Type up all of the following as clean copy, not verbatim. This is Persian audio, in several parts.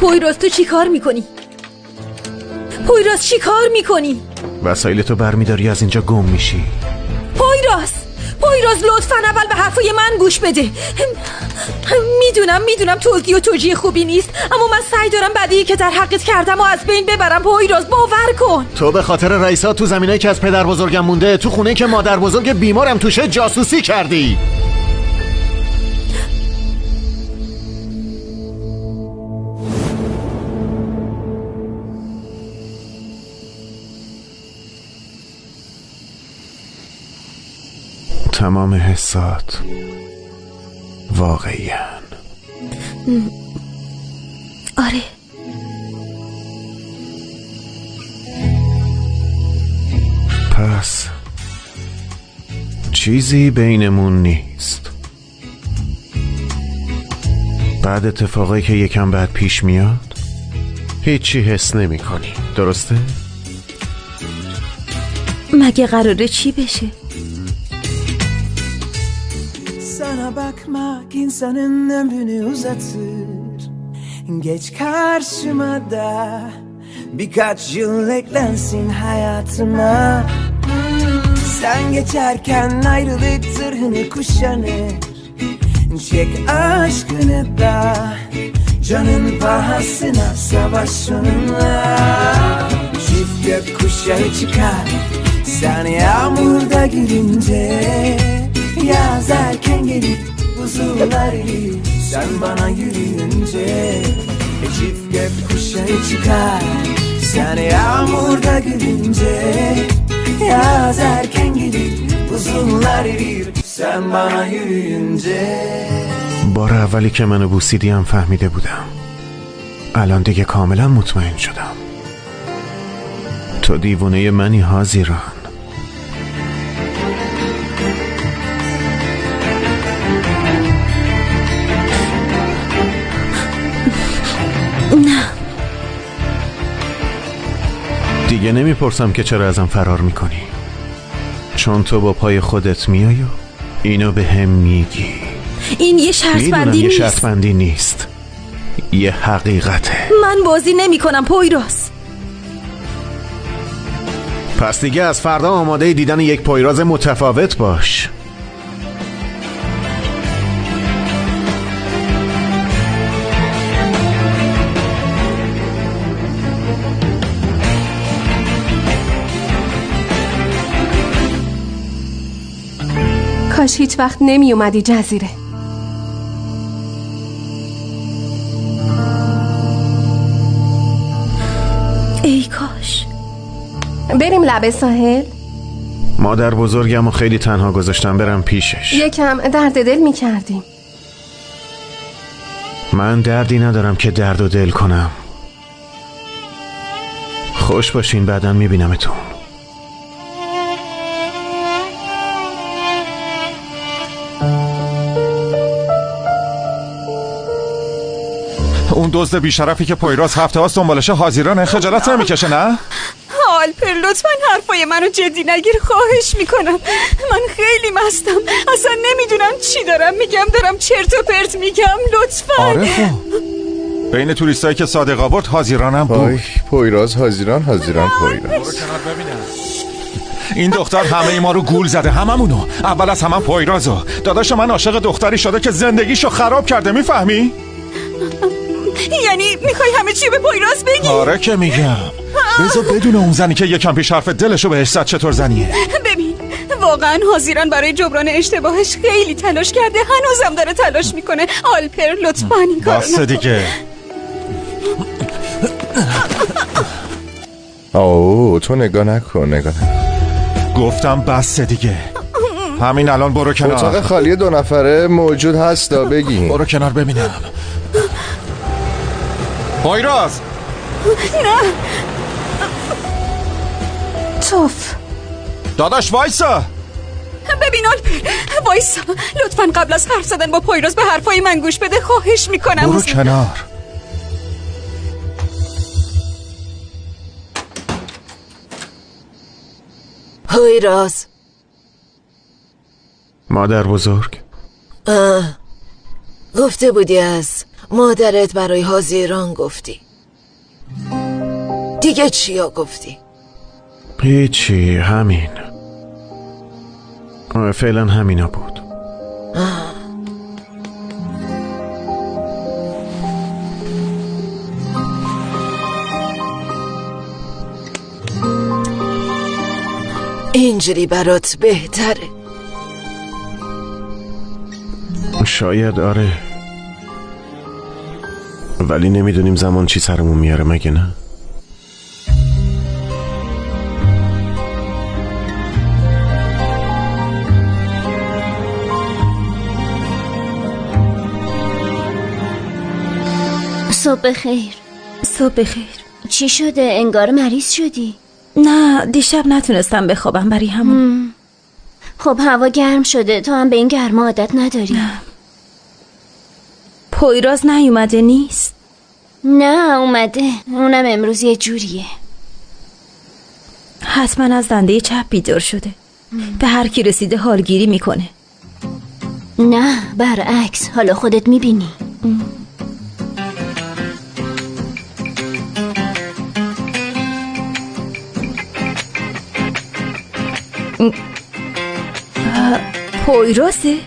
پویراز تو چی کار میکنی؟ پویراز چی کار میکنی؟ وسایلتو برمیداری از اینجا گم میشی. پویراز لطفاً اول به حرفای من گوش بده. میدونم توجیه خوبی نیست، اما من سعی دارم بدیهی که در حقت کردم و از بین ببرم. پویراز باور کن. تو به خاطر رئیسا تو زمینایی که از پدر بزرگم مونده، تو خونه که مادر بزرگ بیمارم توشه جاسوسی کردی. تمام حسات واقعیاً. آره. پس چیزی بینمون نیست. بعد اتفاقی که یکم بعد پیش میاد هیچی حس نمی کنی، درسته؟ مگه قراره چی bese? Sana bakmak insanın ömrünü uzatır. Geç karşıma da birkaç yıl eklensin hayatıma. Sen geçerken ayrılık zırhını kuşanır. Çek aşkını da canın pahasına savaş onunla. Çift gökkuşağı çıkar sen yağmurda girince. Yaz erken gelip buzullar erir sen bana yürüyünce. Çift gökkuşağı çıkar sen yağmurda girince. Yaz erken gelip buzullar erir sen bana yürüyünce. بار اولی که منو بوسیدی هم فهمیده بودم. الان دیگه کاملا مطمئن شدم تو دیوونه منی حاضران. نه دیگه نمیپرسم که چرا ازم فرار میکنی، چون تو با پای خودت میای و اینو به هم میگی. این یه شرط بندی نیست. یه شرط بندی نیست، یه حقیقته. من بازی نمی کنم پویراز. پس دیگه از فردا آماده دیدن یک پویراز متفاوت باش. کاش هیچ وقت نمی اومدی جزیره. ای کاش. بریم لبه ساحل؟ مادر بزرگم و خیلی تنها گذاشتم برم پیشش. یکم درد دل می کردیم. من دردی ندارم که درد و دل کنم. خوش باشین، بعداً میبینمتون. اون دزد بیشرفی که پویراز هفته هاست دنبالشه حاضرانه، خجالت نمیکشه نه؟ آلپر لطفاً حرفای منو جدی نگیر، خواهش میکنم. من خیلی مستم، اصلا نمیدونم چی دارم میگم، دارم چرت و پرت میگم. لطفاً. آره خب بین توریستایی که صادق آورد حاضرانم بود. پویراز حاضران پویراز. این دختر همه ما رو گول زده، هممونو. اول از همه پویرازو. داداش من عاشق دختری شده که زندگیشو خراب کرده، میفهمی؟ یعنی میخوای همه چی به پویراز بگی؟ آره که میگم. بذار بدون اون زنی که یکم پیش حرف دلشو بهش زد چطور زنیه. ببین واقعا حاضران برای جبران اشتباهش خیلی تلاش کرده، هنوزم داره تلاش میکنه. آلپر لطفاً این کارو نکن. بس دیگه. تو نگاه نکن. گفتم بس دیگه. همین الان برو کنار. اتاق خالی 2 نفره موجود هستا، بگین. برو کنار ببینم. پویراز. نه توف. داداش وایسا. ببین آلپر وایسا، لطفاً قبل از حرف زدن با پویراز به حرفای من گوش بده، خواهش میکنم. برو کنار. پویراز. مادر بزرگ، گفته بودی از مادرت برای حاضران گفتی؟ دیگه چیا گفتی؟ هیچی، همین. فعلا همینا بود. اینجوری برات بهتره. شاید آره، ولی نمیدونیم زمان چی سرمون میاره، مگه نه؟ صبح بخیر. صبح بخیر. چی شده؟ انگار مریض شدی. نه، دیشب نتونستم بخوابم، برای همون. خب هوا گرم شده، تو هم به این گرما عادت نداری. نه. پویراز نیومده نیست؟ نه اومده، اونم امروز یه جوریه. حتما از دنده چپ بیدار شده. به هر کی رسیده حالگیری میکنه. نه برعکس، حالا خودت میبینی. پویرازه؟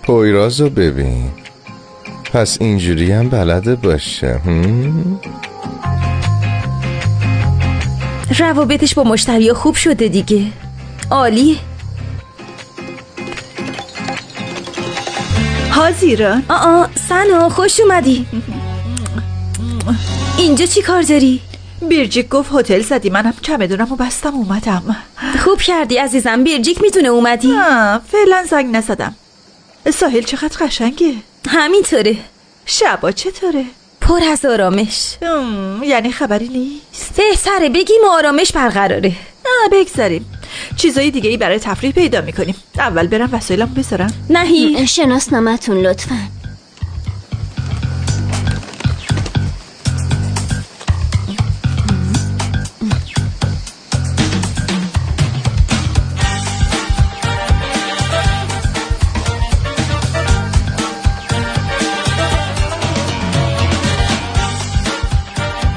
پویرازو ببین، پس اینجوری هم بلده باشه. روابطش با مشتری خوب شده دیگه. عالیه. حاضران. سنا خوش اومدی. اینجا چی کار داری؟ بیرجیک گفت هتل زدی، منم چمدونمو بستم اومدم. خوب کردی عزیزم. بیرجیک میتونه اومدی؟ فعلا زنگ نزدم. ساحل چقدر قشنگه. همینطوره. شبا چطوره؟ پر از آرامش. یعنی خبری نیست؟ بهتره بگیم آرامش برقراره. بگذاریم، چیزای دیگه ای برای تفریح پیدا میکنیم. اول برم وسایلمو بذارم. نهی شناسنامه‌تون لطفاً.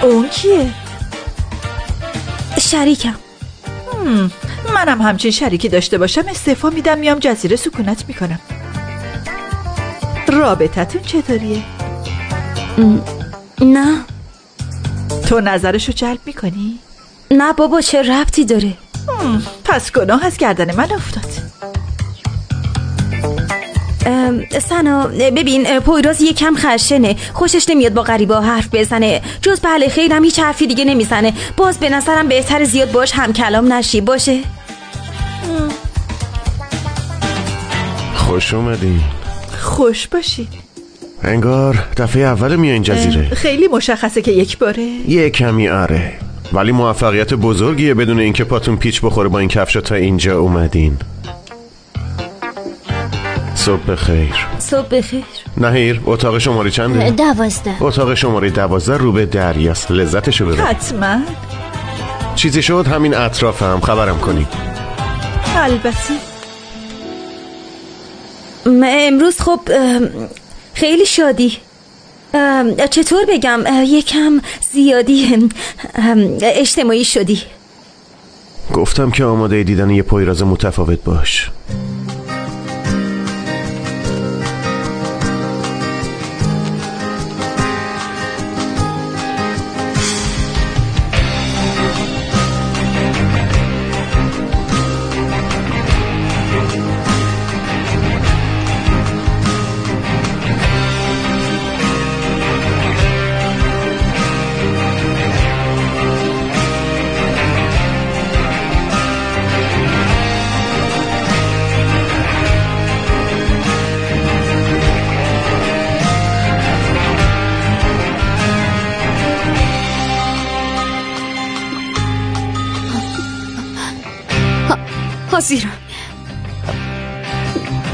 اون کیه؟ شریکم. منم همچین شریکی داشته باشم استعفا میدم، میام جزیره سکونت میکنم. رابطتون چطوریه؟ نه. تو نظرشو جلب میکنی؟ نه بابا، چه ربطی داره؟ پس گناه از گردن من افتاد. سنا ببین، پویراز یکم خشنه، خوشش نمیاد با غریبا حرف بزنه. جز بله خیرم هیچ حرفی دیگه نمیزنه. باز به نظرم بهتر زیاد باش هم کلام نشی. باشه؟ خوش اومدین. خوش باشید. انگار دفعه اول میایین جزیره. خیلی مشخصه که یک باره. یه کمی آره، ولی موفقیت بزرگیه بدون اینکه پاتون پیچ بخوره با این کفشا تا اینجا اومدین. صبح بخیر. صبح بخیر. نهیر، اتاق شماره چنده؟ 12. اتاق شماره 12 رو به دریاست. لذتشو ببر. حتما. چیزی شد همین اطرافم خبرم کنی. البته. امروز خب خیلی شادی. چطور بگم، یکم زیادی اجتماعی شدی. گفتم که آماده دیدن یه پویراز متفاوت باش.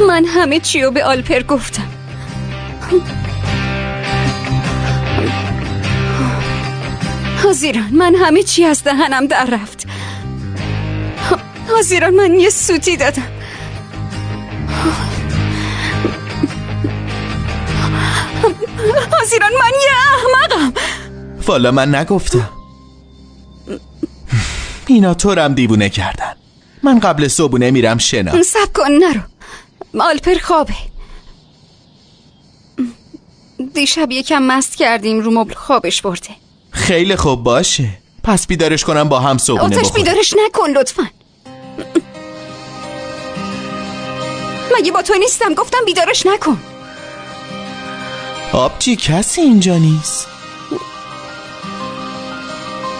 من همه چیو به آلپر گفتم. حاضران، من همه چی از دهنم در رفت. حاضران، من یه سوتی دادم. حاضران، من یه احمقم. والا من نگفتم. اینا طورم دیوونه کردن. من قبل صبحونه میرم شنا. صبر کن، نرو. آلپر خوابه. دیشب یکم مست کردیم، رو مبل خوابش برده. خیلی خوب باشه، پس بیدارش کنم با هم صبحونه بخوریم. آتش بیدارش نکن لطفا. مگه با تو نیستم؟ گفتم بیدارش نکن. آبجی کسی اینجا نیست.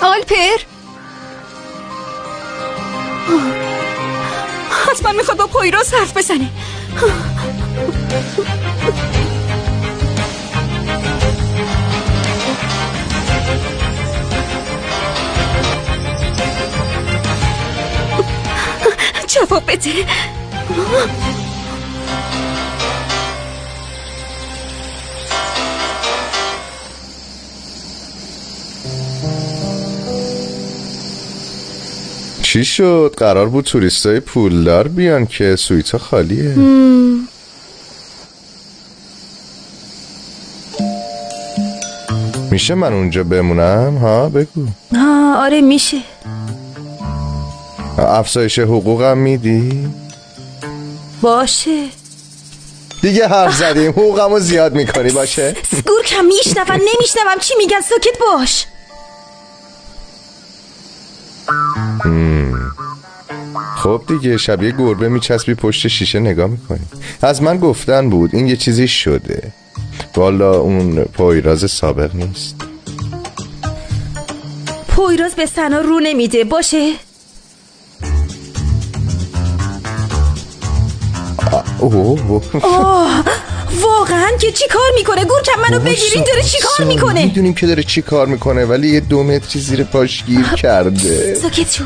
آلپر حتما میخواد با پویراز حرف بزنه. جواب بده. چی شد؟ قرار بود توریستای پولدار بیان که سویتا خالیه. میشه من اونجا بمونم؟ ها بگو. ها آره میشه. افزایش حقوقم میدی؟ باشه دیگه حرف زدیم، حقوقمو زیاد میکنی باشه؟ سگور کم نمیشنوم چی میگن، ساکت باش. خب دیگه شبیه گربه میچسبی پشت شیشه نگاه میکنی. از من گفتن بود این یه چیزی شده. والا اون پویراز سابق نیست. پویراز به سنا رو نمیده باشه. واقعا که چی کار میکنه؟ گورکم منو بگیرین، داره چی کار میکنه؟ میدونیم که داره چی کار میکنه ولی یه 2 متری زیر پاش گیر کرده. ساکت شو.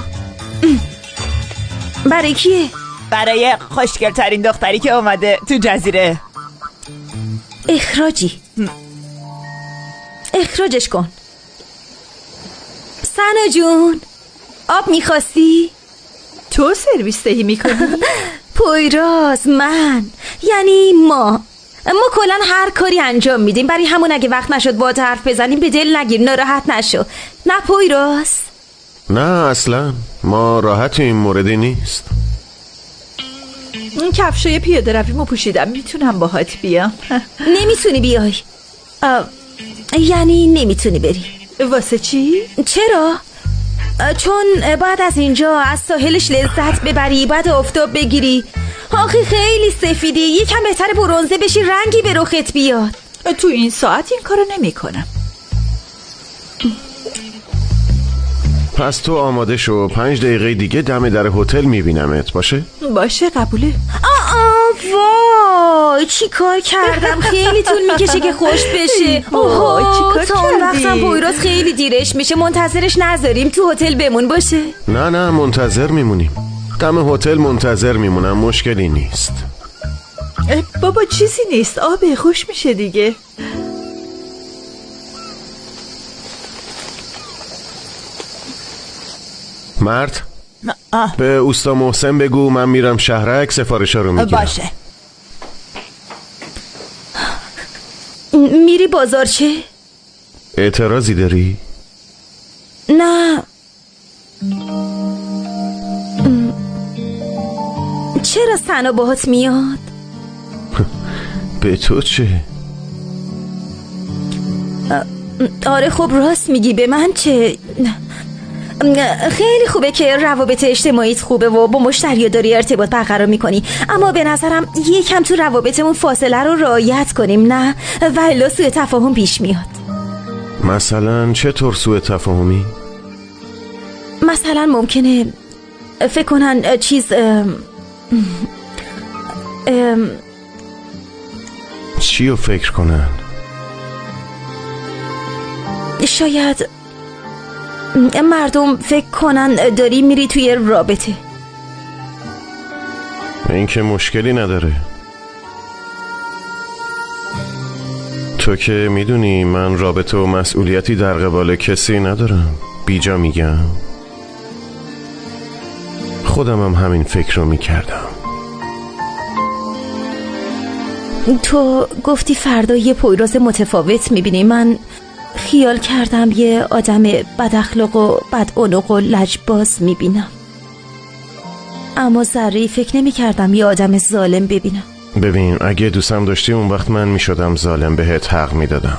برای کیه؟ برای خوشگل‌ترین دختری که اومده تو جزیره. اخراجش کن. سنا جون آب میخواستی؟ تو سرویس دهی میکنی؟ پویراز، من یعنی ما کلن هر کاری انجام میدیم. برای همون اگه وقت نشد باهات حرف بزنیم به دل نگیر، ناراحت نشو. نه پویراز؟ نه اصلا ما راحتیم، موردی نیست. این کفشای پیاده رویمو پوشیدم، میتونم باهات بیام؟ نمیتونی بیای. یعنی نمیتونی بری. واسه چی؟ چرا؟ چون باید از اینجا از ساحلش لذت ببری، باید آفتاب بگیری. آخه خیلی سفیدی، یکم بهتر برنزه بشی، رنگی به رخت بیاد. تو این ساعت این کارو نمی کنم. پس تو آماده شو، 5 دقیقه دیگه دم در هتل میبینمت. باشه قبوله. وای چی کار کردم، خیلی طول میکشه که خوش بشه. تا اون وقتم پویراز خیلی دیرش میشه، منتظرش نذاریم، تو هتل بمون. باشه؟ نه منتظر میمونیم، دم هتل منتظر میمونم، مشکلی نیست. بابا چیزی نیست، آبه خوش میشه دیگه. مرد به اوستا محسن بگو من میرم شهرک، سفارشا رو میگیرم. باشه. میری بازار چه؟ اعتراضی داری؟ نه. چرا سنا باهات میاد؟ به تو چه؟ آره خب راست میگی، به من چه؟ خیلی خوبه که روابط اجتماعیت خوبه و با مشتری داری ارتباط برقرار میکنی، اما به نظرم یکم تو روابطمون فاصله رو رعایت کنیم، نه والا سوء تفاهم پیش میاد. مثلا چطور سوء تفاهمی؟ مثلا ممکنه فکر کنن چی رو فکر کنن؟ شاید مردم فکر کنن داری میری توی رابطه. این که مشکلی نداره، تو که میدونی من رابطه و مسئولیتی در قبال کسی ندارم. بیجا میگم. خودم هم همین فکر رو میکردم. تو گفتی فردا یه پویراز متفاوت میبینی. من خیال کردم یه آدم بد اخلاق و بد عنق و لجباز میبینم، اما ذره فکر نمیکردم یه آدم ظالم ببینم. ببین اگه دوستم داشتی اون وقت من میشدم ظالم، بهت حق میدادم،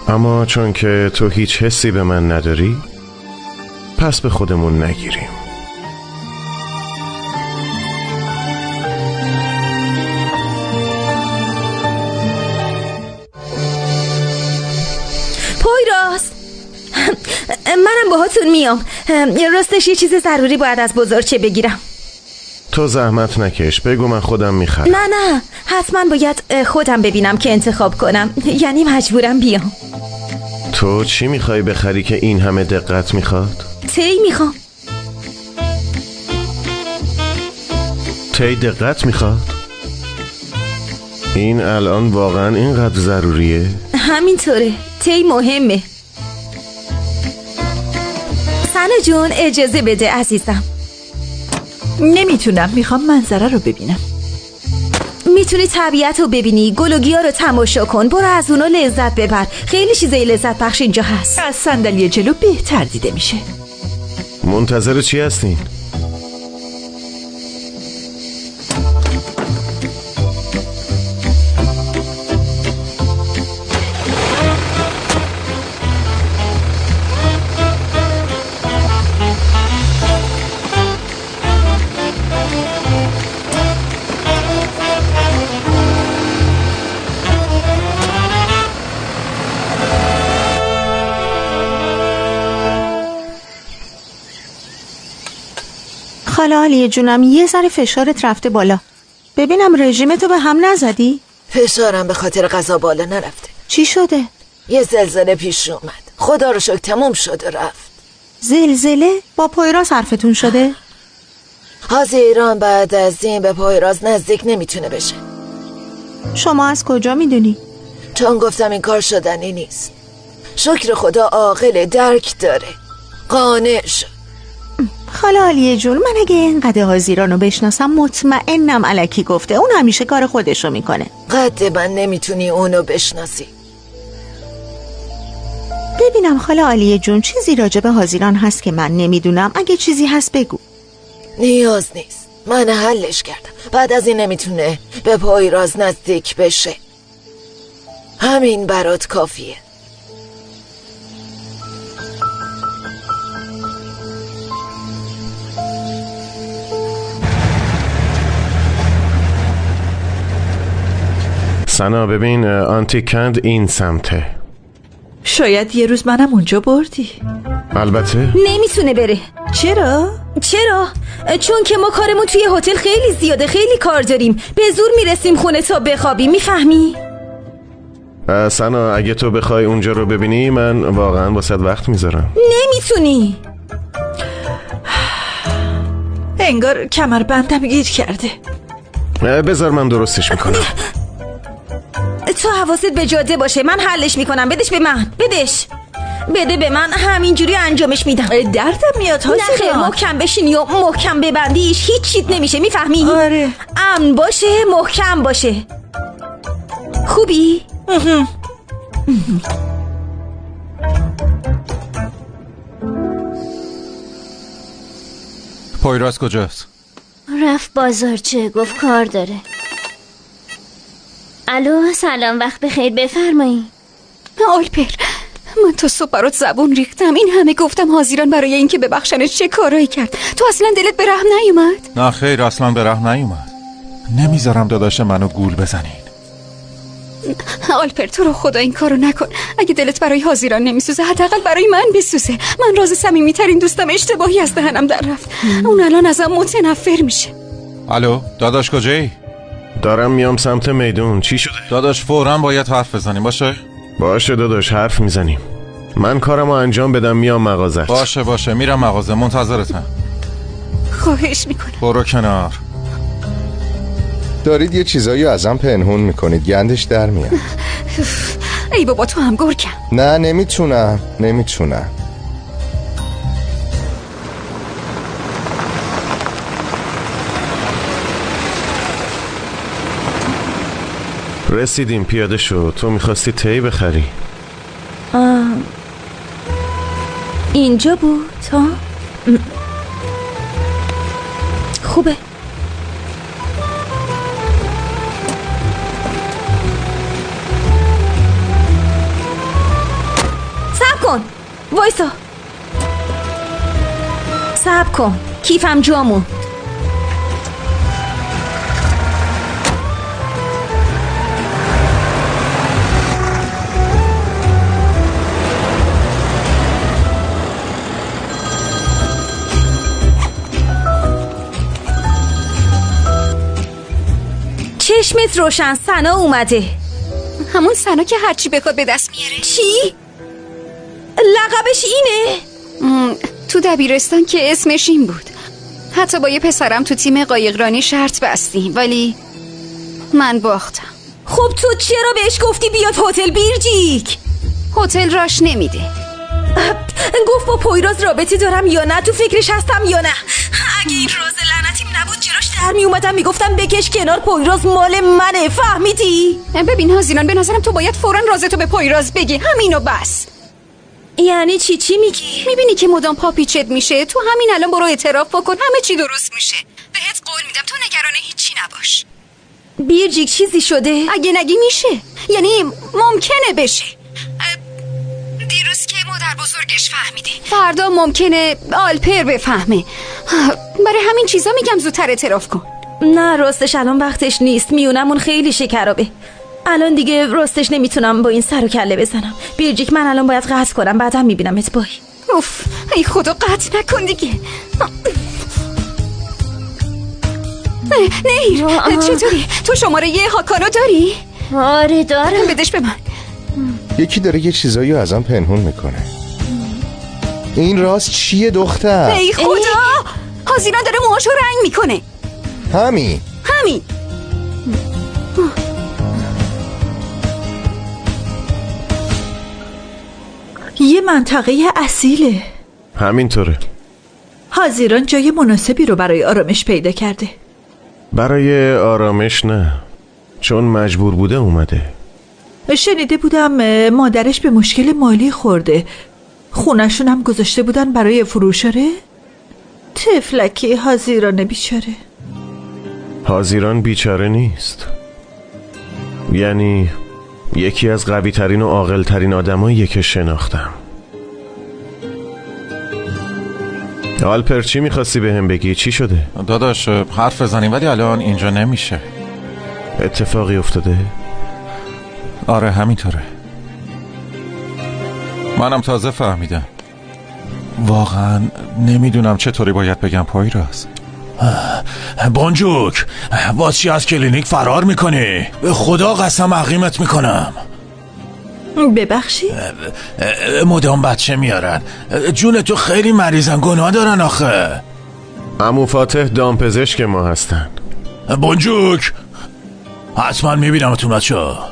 اما چون که تو هیچ حسی به من نداری پس به خودمون نگیریم. پویراز، منم باهاتون میام. راستش یه چیز ضروری باید از بزرچه بگیرم. تو زحمت نکش، بگو من خودم میخرم. نه حتما باید خودم ببینم که انتخاب کنم، یعنی مجبورم بیام. تو چی میخوای بخری که این همه دقت میخواد؟ تی میخوام. تی دقت میخواد؟ این الان واقعا اینقدر ضروریه؟ همینطوره، تی مهمه. سنا جون اجازه بده عزیزم. نمیتونم، میخوام منظره رو ببینم. میتونی طبیعت رو ببینی، گل و گیا رو تماشا کن، برو از اونا لذت ببر. خیلی چیزای لذت بخش اینجا هست. از صندلی جلو بهتر دیده میشه. منتظر چی هستین؟ خاله عالیه جونم، یه ذره فشارت رفته بالا. ببینم رژیمتو به هم نزدی؟ فشارم به خاطر غذا بالا نرفته. چی شده؟ یه زلزله پیش اومد، خدا رو شکر تموم شد و رفت. زلزله؟ با پویراز حرفتون شده؟ حاضی ایران بعد از این به پویراز نزدیک نمیتونه بشه. شما از کجا میدونی؟ چون گفتم این کار شدنی نیست. شکر خدا عاقل، درک داره، قانع شد. خاله عالیه جون، من اگه اینقدر حاضیرانو بشناسم مطمئنم الکی گفته. اون همیشه کار خودشو میکنه. قد من نمیتونی اونو بشناسی. ببینم خاله عالیه جون، چیزی راجب حاضیران هست که من نمیدونم؟ اگه چیزی هست بگو. نیاز نیست، من حلش کردم. بعد از این نمیتونه به پویراز نزدیک بشه. همین برات کافیه. سنا ببین، آنتی کند این سمته. شاید یه روز منم اونجا بردی. البته نمیتونه بره. چرا؟ چون که ما کارمون توی هتل خیلی زیاده، خیلی کار داریم، به زور میرسیم خونه تا بخوابیم، میفهمی؟ سنا اگه تو بخوای اونجا رو ببینی من واقعا واسه وقت میذارم. نمیتونی. انگار کمربندم گیر کرده. بذار من درستش میکنم. تو حواست به جاده باشه، من حلش میکنم. بدش به من، بده به من، همینجوری انجامش میدم. دردم میاد حاضر. نه خیر، محکم بشینی و محکم ببندیش، هیچ چیت نمیشه، میفهمی؟ آره. امن باشه، محکم باشه. خوبی؟ پویراز کجاست؟ رفت بازارچه، گفت کار داره. الو، سلام، وقت بخیر، بفرمایید. آلپر، من تا صبح برات زبون ریختم، این همه گفتم حاضران برای اینکه ببخشنش چه کارایی کرد. تو اصلا دلت به رحم نیومد؟ نه خیر، اصلا به رحم نیومد. نمیذارم داداش منو گول بزنین. آلپر تو رو خدا این کارو نکن. اگه دلت برای حاضران نمیسوزه حداقل برای من بسوزه. من راز صمیمیترین دوستم اشتباهی از دهنم در رفت. اون الان ازم متنفر میشه. الو داداش کجایی؟ دارم میام سمت میدون. چی شده؟ داداش فوراً باید حرف بزنیم. باشه داداش، حرف میزنیم. من کارمو انجام بدم میام مغازت. باشه میرم مغازه، منتظرتم. خواهش میکنم. برو کنار. دارید یه چیزایی ازم پنهون میکنید، گندش در میاد. ای بابا تو هم گرگم. نه نمیتونم. رسیدیم، پیاده شو. تو میخواستی تی بخری. اینجا بود ها؟ خوبه. وایسا، صبر کن، کیفم جا موند. چشمت روشن، سنا اومده. همون سنا که هرچی بخواد به دست میاره. چی؟ لقبش اینه؟ تو دبیرستان که اسمش این بود. حتی با یه پسرم تو تیم قایقرانی شرط بستیم، ولی من باختم. خب تو چرا بهش گفتی بیاد هتل بیرجیک؟ هتل راش نمیده. گفت با پویراز رابطه دارم یا نه، تو فکرش هستم یا نه. اگه این راز لعنتیم نبود چراش در می اومدم میگفتم بکش کنار، پویراز مال منه، فهمیدی؟ ببین هازیران، به نظرم تو باید فوراً رازتو به پویراز بگی، همینو بس. یعنی چی میگی؟ میبینی که مدام پا پیچت میشه؟ تو همین الان برو اعتراف بکن، همه چی درست میشه. بهت قول میدم تو نگران هیچی نباش. بیرجیک چیزی شده؟ اگه نگی میشه، یعنی ممکنه بشه. دیروز که مادر بزرگش فهمیده، فردا ممکنه آلپر بفهمه. برای همین چیزا میگم زودتر اعتراف کن. نه راستش الان وقتش نیست، میونمون خیلی شکرابه. الان دیگه راستش نمیتونم با این سر و کله بزنم. بیرجیک من الان باید قطع کنم، بعدا میبینم ات بای. اوف، ای خدا قطع نکن دیگه. نه چطوری؟ تو شماره یه هاکانو داری؟ آره دارم. بدش به من. یکی داره یه چیزایی ازم پنهون میکنه. این راست چیه دختر؟ ای خدا، هازیران داره موهاشو رنگ میکنه. همین یه منطقه اصیله. همینطوره. هازیران جای مناسبی رو برای آرامش پیدا کرده. برای آرامش نه، چون مجبور بوده اومده. شنیده بودم مادرش به مشکل مالی خورده، خونشون هم گذاشته بودن برای فروشاره. طفلکی هازیران بیچاره. هازیران بیچاره نیست، یعنی یکی از قوی ترین و عاقل ترین آدماییه که شناختم. آلپر چی میخواستی به هم بگی؟ چی شده؟ داداش حرف بزنیم ولی الان اینجا نمیشه. اتفاقی افتاده؟ آره همینطوره. منم تازه فهمیدم. واقعا نمیدونم چطوری باید بگم پویراز. بونجوک، باز چی از کلینیک فرار میکنی؟ به خدا قسم عقیمت میکنم. ببخشی؟ مدام بچه میارن. جون تو خیلی مریضن، گناه دارن آخه. عمو فاتح دامپزشک ما هستن. بونجوک حتما میبینمتون بچه‌ها.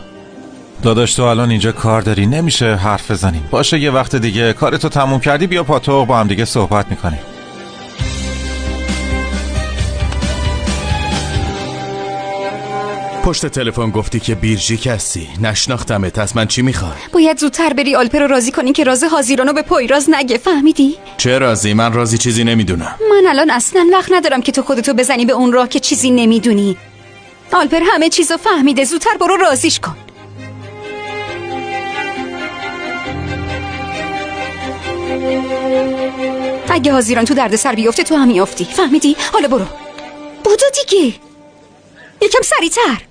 داداش تو الان اینجا کار داری، نمیشه حرف بزنیم. باشه یه وقت دیگه کارتو تموم کردی بیا پاتو با هم دیگه صحبت میکنیم. پشت تلفن گفتی که بیرجیک هستی، نشناختمت. از من چی میخوای؟ باید زودتر بری آلپر رو راضی کنی که راز هازیرانو به پویراز نگه، فهمیدی؟ چه رازی؟ من رازی چیزی نمیدونم. من الان اصلا وقت ندارم که تو خودتو بزنی به اون راه که چیزی نمیدونی. آلپر همه چیزو فهمیده، زودتر برو راضیش کن. اگه هازیران تو دردسر بیفته تو هم میافتی، فهمیدی؟ حالا برو بودو دیگه، یکم سریعتر.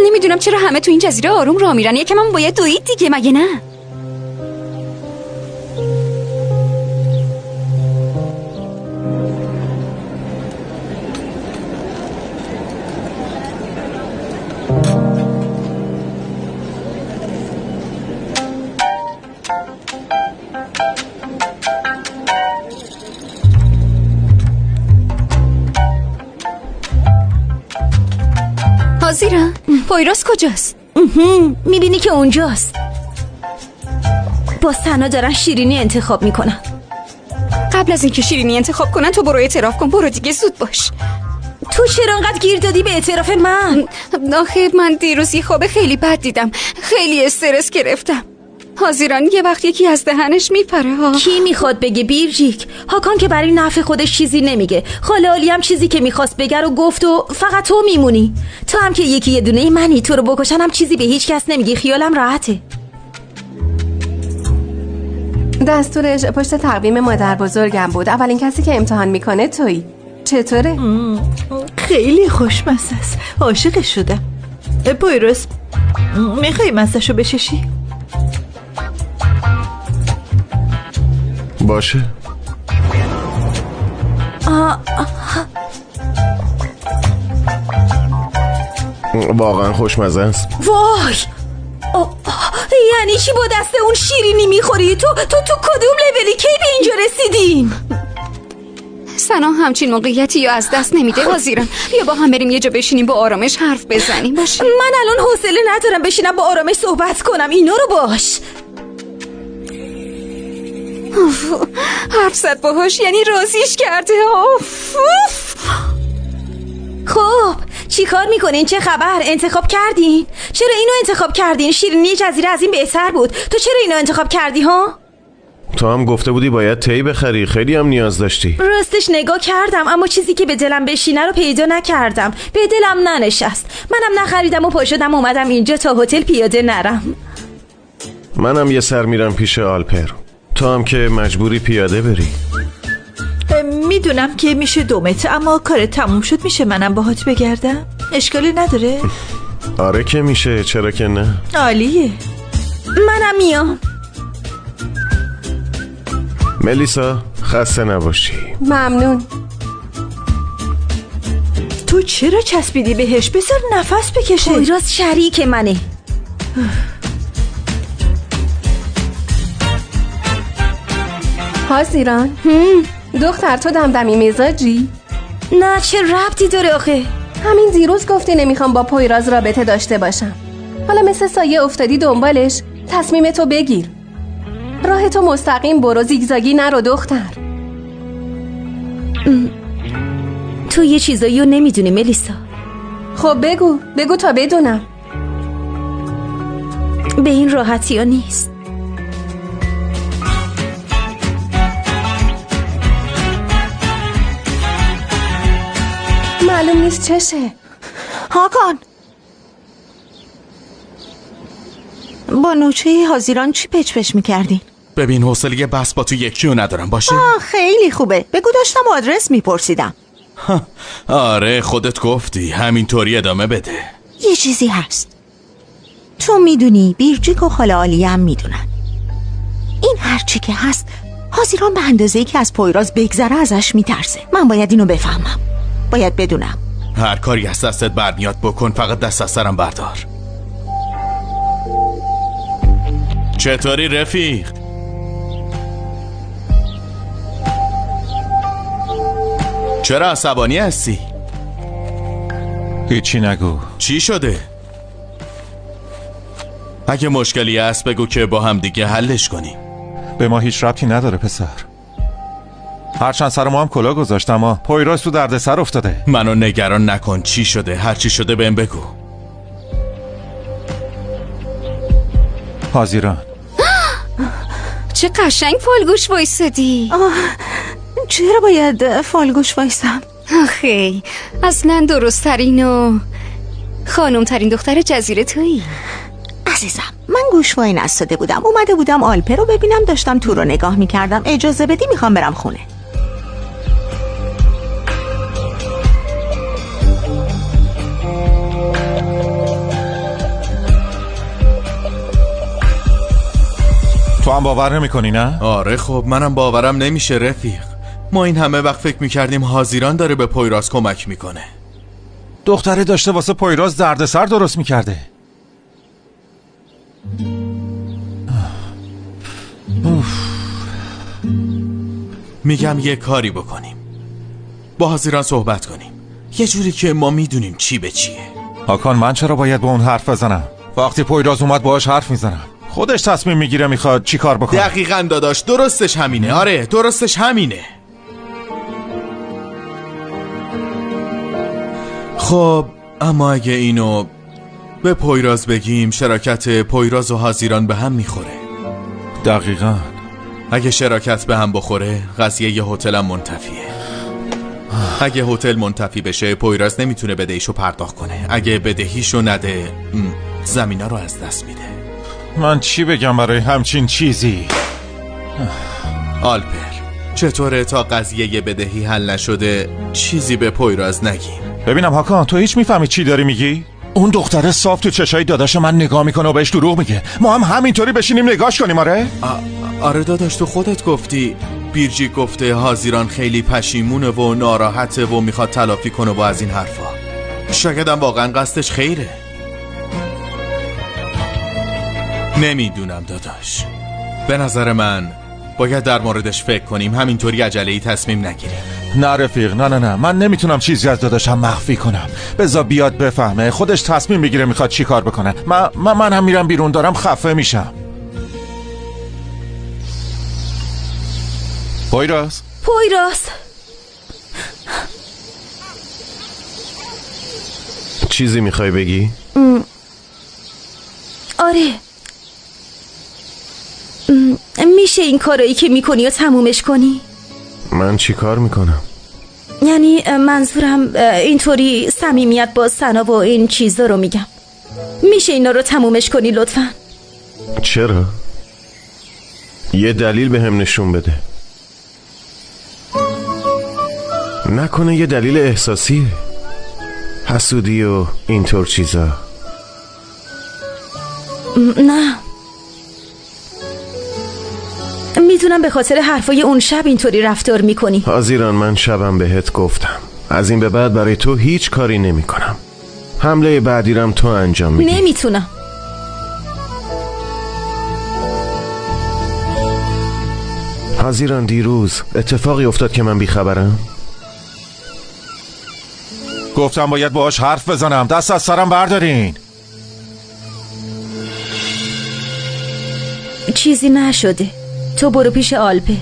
نمیدونم چرا همه تو این جزیره آروم راه میرن، یکم هم باید دوید دیگه، مگه نه؟ حاضرم. پویراز کجاست؟ میبینی که اونجاست. با سنا دارن شیرینی انتخاب میکنن. قبل از اینکه شیرینی انتخاب کنن تو برو اعتراف کن. برو دیگه، زود باش. تو چرا انقدر گیر دادی به اعتراف من؟ آخه من دیروز یه خواب خیلی بد دیدم. خیلی استرس گرفتم. حاضران یه وقت یکی از دهنش میپره ها. کی میخواد بگه بیرجیک؟ هاکان که برای نفع خودش چیزی نمیگه. خاله عالی هم چیزی که میخواست بگه رو گفت و فقط تو میمونی. تو هم که یکی یه دونه منی، تو رو بکشنم چیزی به هیچ کس نمیگی. خیالم راحته. دستورش پشت تقویم مادر بزرگم بود. اولین کسی که امتحان میکنه تویی. چطوره؟ خیلی خوشمزه است. عاشقش شدم. پویراز میخوای مزه‌شو بچشی؟ باشه. واقعا خوشمزه است. وای، یعنی چی با دست اون شیرینی میخوری؟ تو کدوم لولی کی به اینجا رسیدین؟ سنا همچین موقعیتی یا از دست نمیده. حاضرم بیا با هم بریم یه جا بشینیم با آرامش حرف بزنیم. باشه. من الان حوصله ندارم بشینم با آرامش صحبت کنم. اینا رو باش. حرف زد باهاش یعنی راضیش کرده. خب چی کار میکنین؟ چه خبر؟ انتخاب کردین؟ چرا اینو انتخاب کردین؟ شیرینی جزیره از این بهتر بود. تو چرا اینو انتخاب کردی ها؟ تو هم گفته بودی باید تی بخری. خیلی هم نیاز داشتی. راستش نگاه کردم اما چیزی که به دلم بشینه رو پیدا نکردم. به دلم ننشست. منم نخریدم و پا شدم اومدم اینجا تا هتل پیاده نرم. منم یه سر میرم پیش آلپر. تو هم که مجبوری پیاده بری. میدونم که میشه 2 متر، اما کار تموم شد. میشه منم باهات بگردم؟ اشکالی نداره؟ آره که میشه، چرا که نه. عالیه. منم میام. ملیسا خسته نباشی. ممنون. تو چرا چسبیدی بهش؟ بذار نفس بکشه. پویراز شریک منه. حاضران دختر تو دمدمی مزاجی؟ نه، چه ربطی داره آخه؟ همین دیروز گفتی نمیخوام با پویراز رابطه داشته باشم. حالا مثل سایه افتادی دنبالش. تصمیم تو بگیر. راه تو مستقیم برو، زیگزاگی نرو دختر. تو یه چیزایی رو نمیدونی ملیسا. خب بگو تا بدونم. به این راحتی ها نیست. معلوم نیست چشه. هاکان، با نوچه حاضران چی پچ میکردین؟ ببین حوصله بس با تو یکیو ندارم. باشه؟ خیلی خوبه. بگو داشتم آدرس میپرسیدم. آره خودت گفتی. همینطوری ادامه بده. یه چیزی هست. تو میدونی، بیرجیک و خاله عالیه هم میدونن. این هرچی که هست حاضران به اندازه‌ای که از پویراز بگذره ازش میترسه. من باید اینو بفهمم. باید بدونم. هر کاری از دستت برمیاد بکن، فقط دست از سرم بردار. چطوری رفیق؟ چرا عصبانی هستی؟ هیچی نگو. چی شده؟ اگه مشکلی هست بگو که با هم دیگه حلش کنیم. به ما هیچ ربطی نداره پسر. هرچند سر ما هم کلا گذاشت، اما پویراز تو دردسر افتاده. منو نگران نکن. چی شده؟ هرچی شده بهم بگو. حاضران چه قشنگ فالگوش وایسادی. چرا باید فالگوش وایسم؟ آخی اصلا درست ترین و خانم ترین دختر جزیره تویی. عزیزم من گوشوایی نستاده بودم. اومده بودم آلپر رو ببینم. داشتم تو رو نگاه میکردم. اجازه بدی میخوام برم خونه. تو هم باور نمی کنی نه؟ آره خب منم باورم نمیشه رفیق. ما این همه وقت فکر میکردیم حاضران داره به پویراز کمک میکنه. دختره داشته واسه پویراز دردسر درست میکرده. میگم یه کاری بکنیم. با حاضران صحبت کنیم. یه جوری که ما میدونیم چی به چیه. هاکان من چرا باید با اون حرف بزنم؟ وقتی پویراز اومد باهاش حرف میزنم. خودش تصمیم میگیره میخواد چی کار بکنه. دقیقاً داداش، درستش همینه. آره درستش همینه. خب اما اگه اینو به پویراز بگیم شراکت پویراز و حزیران به هم میخوره. دقیقاً. اگه شراکت به هم بخوره قضیه یه هتلم منتفیه. اگه هتل منتفی بشه پویراز نمیتونه بدهیشو پرداخت کنه. اگه بدهیشو نده زمینا رو از دست میده. من چی بگم برای همچین چیزی؟ آلپر چطوره تا قضیه بدهی حل نشده چیزی به پویراز نگیم؟ ببینم هاکان تو هیچ میفهمی چی داری میگی؟ اون دختره صاف تو چشای داداش من نگاه میکنه و بهش دروغ میگه. ما هم همینطوری بشینیم نگاش کنیم؟ آره؟ آره داداش، تو خودت گفتی. بیرجی گفته حزیران خیلی پشیمونه و ناراحته و میخواد تلافی کنه با از این حرفا. شاید هم واقعا قصدش خیره. نمیدونم داداش. به نظر من باید در موردش فکر کنیم. همینطوری عجله‌ای تصمیم نگیریم. نه رفیق، نه من نمیتونم چیزی از داداشم مخفی کنم. بذار بیاد بفهمه، خودش تصمیم بگیره میخواد چی کار بکنه. من هم میرم بیرون، دارم خفه میشم. پویراز چیزی میخوای بگی؟ آره میشه این کارایی که میکنی و تمومش کنی؟ من چی کار میکنم؟ یعنی منظورم اینطوری صمیمیت با سنا و این چیزا رو میگم. میشه اینا رو تمومش کنی لطفا؟ چرا؟ یه دلیل به هم نشون بده. نکنه یه دلیل احساسیه، حسودی و اینطور چیزا؟ نه میدونم به خاطر حرفای اون شب اینطوری رفتار میکنی. حزیران من شبم بهت گفتم از این به بعد برای تو هیچ کاری نمی کنم. حمله بعدیرم تو انجام میدی. نمیتونم. حزیران دیروز اتفاقی افتاد که من بیخبرم. گفتم باید باهاش حرف بزنم، دست از سرم بردارین. چیزی نشده، تو برو پیش آلپر.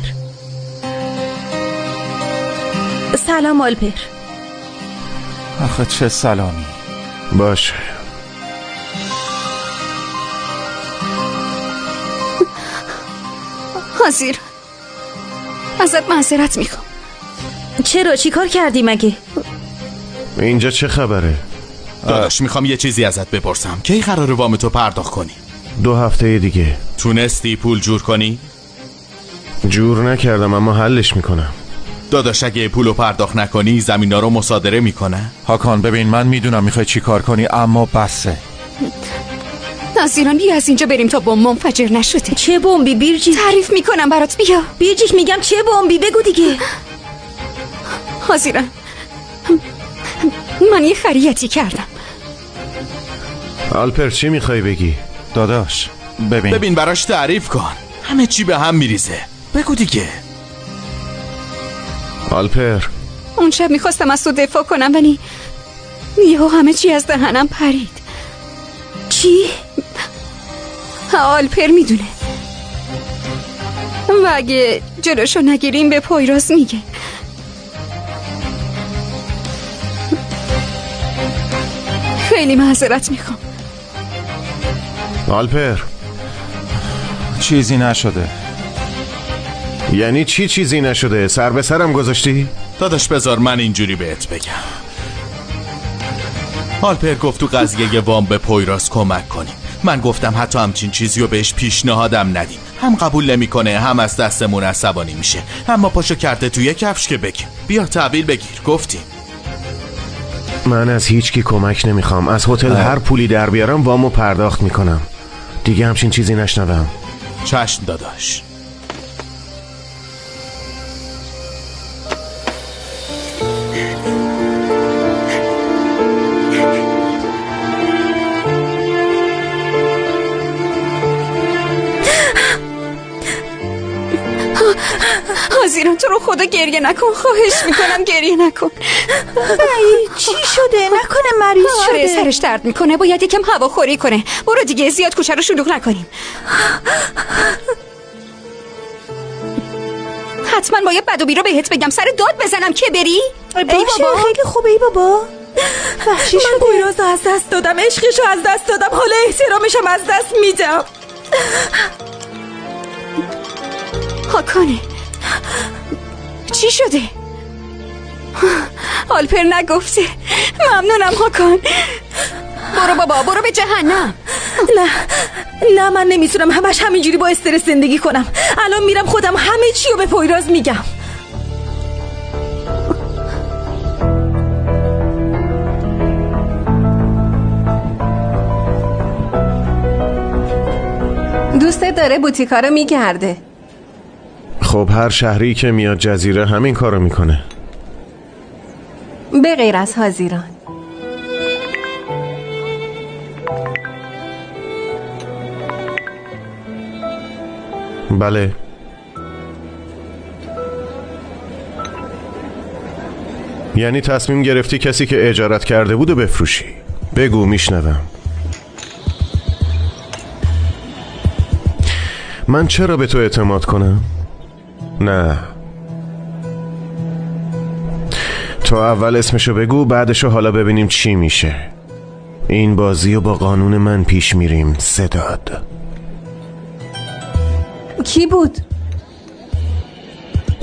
سلام آلپر. آخه چه سلامی. باشه. حزیر ازت معذرت میخوام. چرا؟ چی کار کردی مگه؟ اینجا چه خبره؟ داداش میخوام یه چیزی ازت بپرسم. کی قراره وام تو پرداخت کنی؟ 2 هفته دیگه. تونستی پول جور کنی؟ جور نکردم اما حلش میکنم. داداش اگه پولو پرداخت نکنی زمینا رو مصادره میکنه. هاکان ببین من میدونم میخوای چی کار کنی اما بسه. ناظران بیا از اینجا بریم تا بمب منفجر نشده. چه بمبی بیرجی؟ تعریف میکنم برات، بیا. بیرجیش میگم چه بمبی بگو دیگه. حزیران من یه خریتی کردم. آلپر چی میخوای بگی؟ داداش ببین براش تعریف کن. همه چی به هم میریزه. بگو دیگه. آلپر اون شب میخواستم از تو دفاع کنم ولی یهو همه چی از دهنم پرید. چی؟ آلپر میدونه و اگه جلوشو نگیریم به پویراز میگه. خیلی معذرت میخوام. آلپر چیزی نشده. یعنی چی چیزی نشده؟ سر به سرم گذاشتی؟ داداش بذار من اینجوری بهت بگم. آلپر گفت تو قضیه وام به پویراز کمک کنیم. من گفتم حتی همچین چیزی رو بهش پیشنهادم ندیم. هم قبول نمیکنه هم از دستمون عصبانی میشه. اما پاشو کرده توی کفش که بگیم بیا تحویل بگیر. گفتیم من از هیچ کی کمک نمیخوام. از هتل هر پولی در بیارم وامو پرداخت میکنم. دیگه همچین چیزی نشنوم. چشم داداش. حاضران تو رو خدا گریه نکن، خواهش میکنم گریه نکن. چی شده؟ نکنه مریض شده؟ سرش درد میکنه، باید یکم هواخوری کنه. برو دیگه، زیاد کوچه رو شلوغ نکنیم. حتما باید بد و بی رو بهت بگم، سر داد بزنم که بری؟ ای بابا خیلی خوبه. ای بابا من پویراز رو از دست دادم، عشقش رو از دست دادم، حالا احترامشم از دست میدم. هاکانه چی شده؟ آلپر نگفته. ممنونم هاکان. برو بابا، برو به جهنم. نه من نمیتونم همش همینجوری با استرس زندگی کنم. الان میرم خودم همه چی رو به پویراز میگم. دوستت داره بوتیکا رو میگرده. خب هر شهری که میاد جزیره همین کارو میکنه، به غیر از حاضران. بله. یعنی تصمیم گرفتی کسی که اجارت کرده بود و بفروشی؟ بگو میشنوم. من چرا به تو اعتماد کنم؟ نه، تو اول اسمشو بگو، بعدشو حالا ببینیم چی میشه. این بازی رو با قانون من پیش میریم. صداد کی بود؟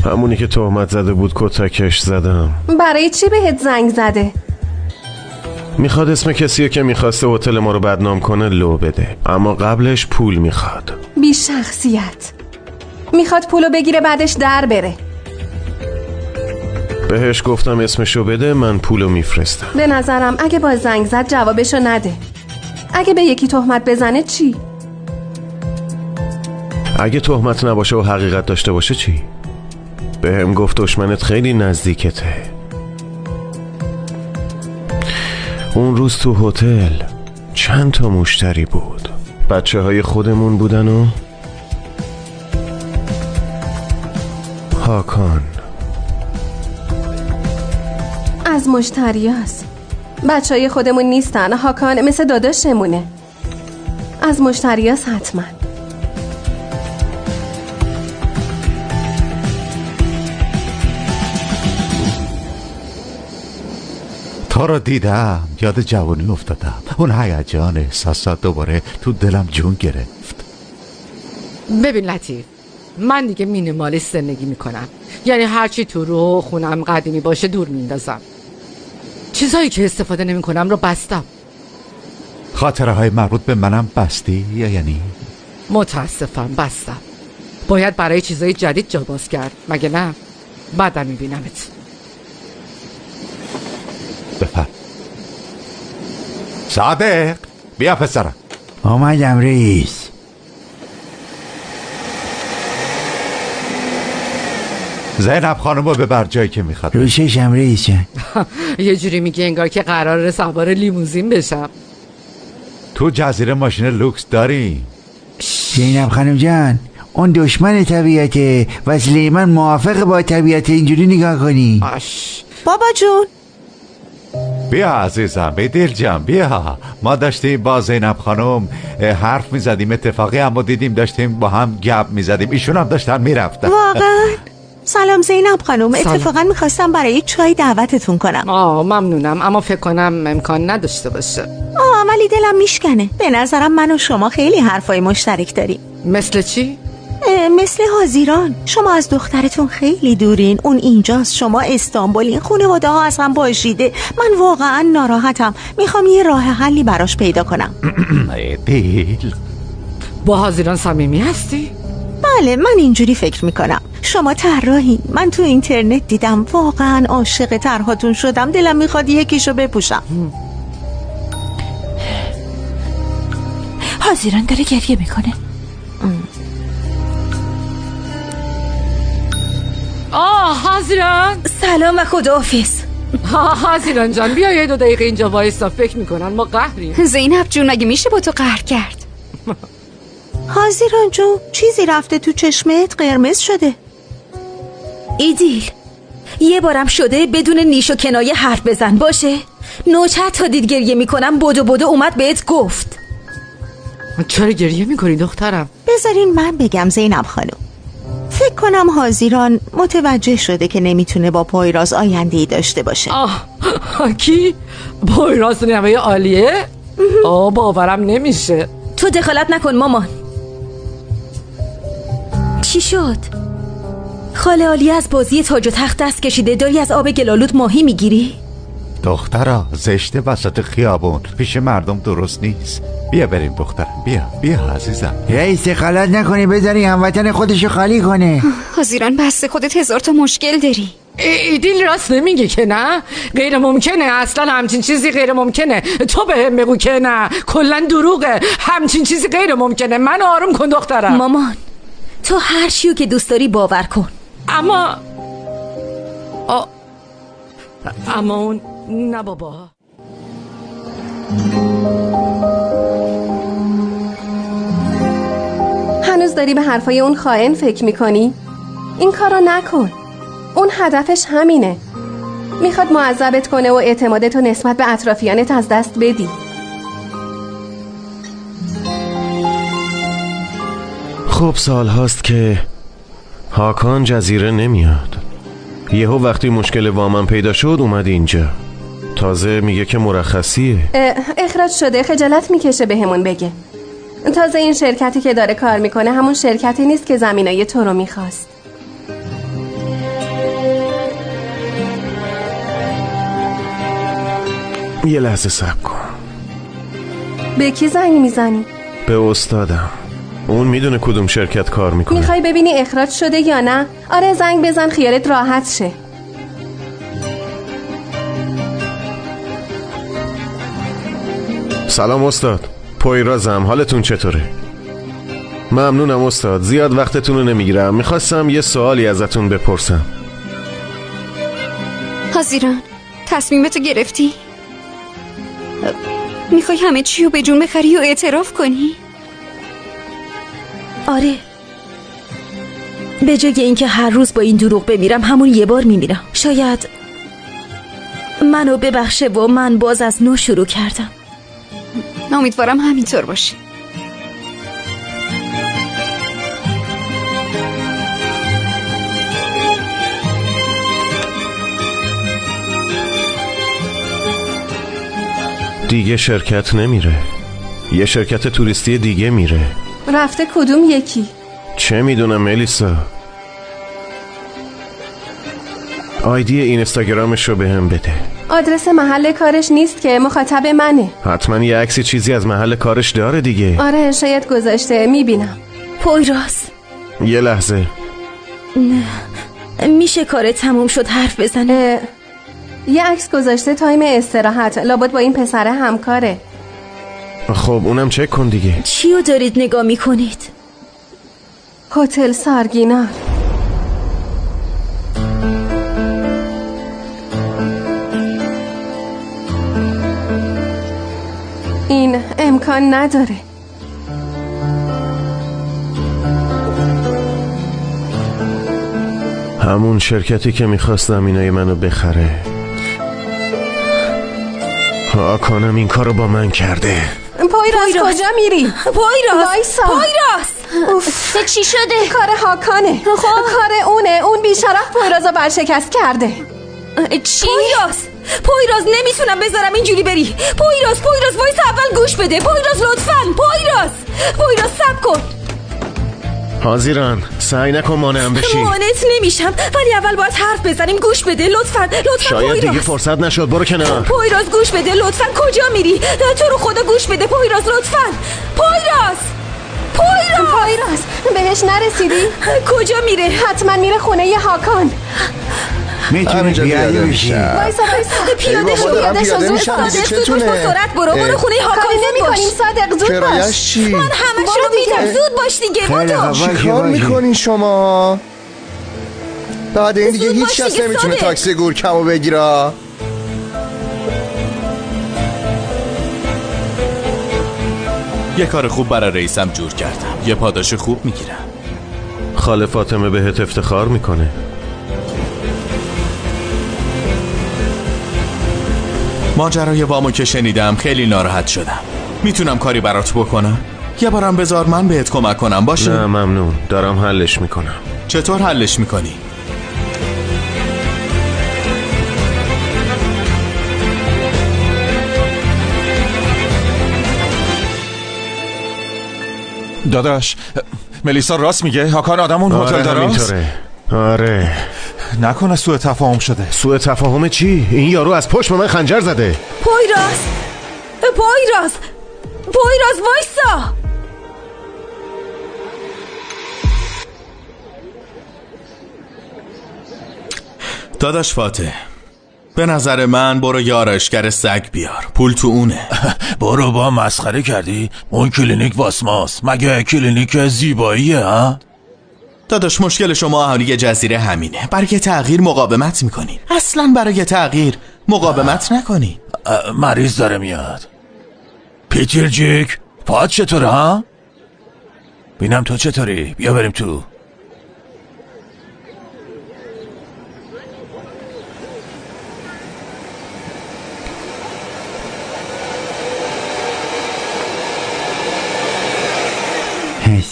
همونی که تهمت زده بود، کتکش زدم. برای چی بهت زنگ زده؟ میخواد اسم کسیه که میخواسته هتل ما رو بدنام کنه لو بده، اما قبلش پول میخواد. بی شخصیت. میخواد پولو بگیره بعدش در بره. بهش گفتم اسمشو بده، من پولو میفرستم. به نظرم اگه با زنگ زد جوابشو نده. اگه به یکی تهمت بزنه چی؟ اگه تهمت نباشه و حقیقت داشته باشه چی؟ بهم گفت دشمنت خیلی نزدیکته. اون روز تو هتل چند تا مشتری بود، بچه های خودمون بودن و هاکان. از مشتری هست. بچه های خودمون نیستن. هاکان مثل داداشمونه. از مشتری هست حتما. تا را دیدم یاد جوانی افتادم. اون هیجان احساسات دوباره تو دلم جون گرفت. ببین لطیف، من دیگه مینیمالیست زندگی میکنم. یعنی هرچی تو رو خونم قدیمی باشه دور میندازم. چیزایی که استفاده نمیکنم رو بستم. خاطره های مربوط به منم بستی یعنی؟ متاسفم بستم. باید برای چیزای جدید جا باز کرد، مگه نه؟ بعدا میبینمت. بفرم. صادق بیا پسرم. آمدم رئیس. زینب خانم رو ببر جایی که میخواد. روششم رئیس جان. یه جوری میگه انگار که قراره سوار لیموزین بشم. تو جزیره ماشین لوکس داری؟ زینب خانم جان، اون دشمن طبیعته. وسیله من موافق با طبیعت. اینجوری نگاه کنی. بابا جون بیا عزیزم، به دل جان بیا. ما داشتیم با زینب خانم حرف میزدیم اتفاقی، اما دیدیم داشتیم با هم گپ میزدیم، ایشون هم داشتن میرفتن. واقعا؟ سلام زینب خانم. اتفاقا میخواستم برای چای دعوتتون کنم. ممنونم، اما فکر کنم امکان نداشته باشه. ولی دلم میشکنه. به نظرم من و شما خیلی حرفای مشترک داریم. مثل چی؟ مثل حاضران. شما از دخترتون خیلی دورین، اون اینجاست، شما استانبولین، خانواده ها از هم باشیده. من واقعا ناراحتم. میخوام یه راه حلی براش پیدا کنم. دیل با حاضران صمیمی هستی؟ بله، من اینجوری فکر میکنم. شما طراحین. من تو اینترنت دیدم، واقعا عاشق طرحاتون شدم. دلم میخواد یکیشو بپوشم. حاضران داره گریه میکنه. حاضران سلام و خداحافظ. حاضران جان بیا یه 2 دقیقه اینجا وایسا. فکر میکنن ما قهریم. زینب جون مگه میشه با تو قهر کرد؟ حاضران جون چیزی رفته تو چشمت، قرمز شده. ایدیل، یه بارم شده بدون نیش و کنایه حرف بزن باشه؟ نوچت تا دید گریه میکنم بدو اومد بهت گفت. چرا گریه میکنی دخترم؟ بذارین من بگم زینب خانم. فکر کنم حاضران متوجه شده که نمیتونه با پویراز آینده‌ای داشته باشه. کی؟ پویراز نوه عالیه؟ باورم نمیشه. تو دخالت نکن مامان. چی شد؟ خاله عالیه از بازی تاج و تخت دست کشیده، داری از آب گلالود ماهی میگیری؟ دخترا زشته وسط خیابون پیش مردم درست نیست. بیا بریم دخترم، بیا عزیزم. رئیس دخالت نکنی، بذاری هموطن خودشو خالی کنه. حاضران بسته، خودت هزار تا مشکل داری. ایدیل راست نمیگه که نه؟ غیر ممکنه، اصلا همچین چیزی غیر ممکنه. تو بهم بگو که نه، کلا دروغه، همچین چیزی غیر ممکنه. من آروم کن دخترم. مامان تو هر چیو که دوست داری باور کن. اما اون نه بابا. هنوز داری به حرفای اون خائن فکر میکنی؟ این کارو نکن. اون هدفش همینه، میخواد معذبت کنه و اعتمادتو نسبت به اطرافیانت از دست بدی. خب سال هاست که هاکان جزیره نمیاد. یهو وقتی مشکل وامم پیدا شد اومد اینجا. تازه میگه که مرخصیه. اخراج شده، خجالت میکشه بهمون بگه. تازه این شرکتی که داره کار میکنه همون شرکتی نیست که زمینای تو رو میخواست. یه لحظه صبر کن. به کی زنگ میزنی؟ به استادم. اون میدونه کدوم شرکت کار میکنه. میخوای ببینی اخراج شده یا نه؟ آره زنگ بزن خیالت راحت شه. سلام استاد، پویرازم. حالتون چطوره؟ ممنونم استاد، زیاد وقتتون رو نمیگیرم. میخواستم یه سوالی ازتون بپرسم. حاضران تصمیمتو گرفتی؟ میخوای همه چی رو به جون بخری و اعتراف کنی؟ آره، به جای اینکه هر روز با این دروغ بمیرم همون یه بار میمیرم. شاید منو ببخشه و من باز از نو شروع کردم. امیدوارم همینطور باشه. دیگه شرکت نمیره، یه شرکت توریستی دیگه میره. رفته کدوم یکی؟ چه میدونم ملیسا. آیدی اینستاگرامش رو بهم بده. آدرس محل کارش نیست که، مخاطب منه. حتما یه عکسی چیزی از محل کارش داره دیگه. آره شاید گذاشته، میبینم. پویراز یه لحظه. نه میشه کار تموم شد حرف بزنه؟ یه عکس گذاشته تایم استراحت، لابد با این پسره همکاره. خب اونم چک کن دیگه. چیو دارید نگاه میکنید؟ هتل سارگینار. این امکان نداره. همون شرکتی که میخواست زمینای منو بخره. هاکانم این کارو با من کرده. پویراز کجا میری؟ پویراز وایسا. پویراز چی شده؟ کار هاکانه. کار اونه. اون بیشرف پویرازو برشکست کرده. چی؟ پویراز نمیتونم بذارم اینجوری بری. پویراز وایس اول گوش بده. پویراز لطفاً. پویراز صبر کن. حاضران سعی نکن مانعم بشی. مانعت نمیشم ولی اول باید حرف بزنیم. گوش بده لطفاً. شاید پویراز. دیگه فرصت نشد، برو کنار. پویراز گوش بده لطفاً. کجا میری؟ تو رو خدا گوش بده پویراز لطفاً. پویراز بهش نرسیدی؟ کجا میره؟ حتما میره خونه ی هاکان. میتونی پیاده بشی. وایسا پیاده شو زود با سرعت برو خونه هاکان. کاری نمی‌کنیم صادق، زود باش. من همه شو میدم. زود باش دیگه. چی کار میکنین شما؟ بعد این دیگه هیچ کس نمیتونه تاکسی گورکمو بگیره. یه کار خوب برای رئیسم جور کردم. یه پاداش خوب میگیرم. خاله فاطمه بهت افتخار میکنه. ماجرای وامو که شنیدم خیلی ناراحت شدم. میتونم کاری برات بکنم؟ یه بارم بذار من بهت کمک کنم باشه؟ نه ممنون، دارم حلش میکنم. چطور حلش میکنی؟ داداش ملیسا راست میگه؟ هاکان آدم اون هتل داراست؟ آره نکنه سوء تفاهم شده. سوء تفاهم چی؟ این یارو از پشت به من خنجر زده. پویراز وایسا. داداش فاتح، به نظر من برو یه آرایشگر سگ بیار، پول تو اونه. برو با مسخره کردی؟ اون کلینیک واسماست، مگه کلینیک زیباییه ها؟ داداش مشکل شما اهالی جزیره همینه، برای تغییر مقاومت میکنین. اصلا برای تغییر مقاومت نکنین. مریض داره میاد. پیتر جیک پات چطوره ها؟ بینم تو چطوری؟ بیا بریم تو.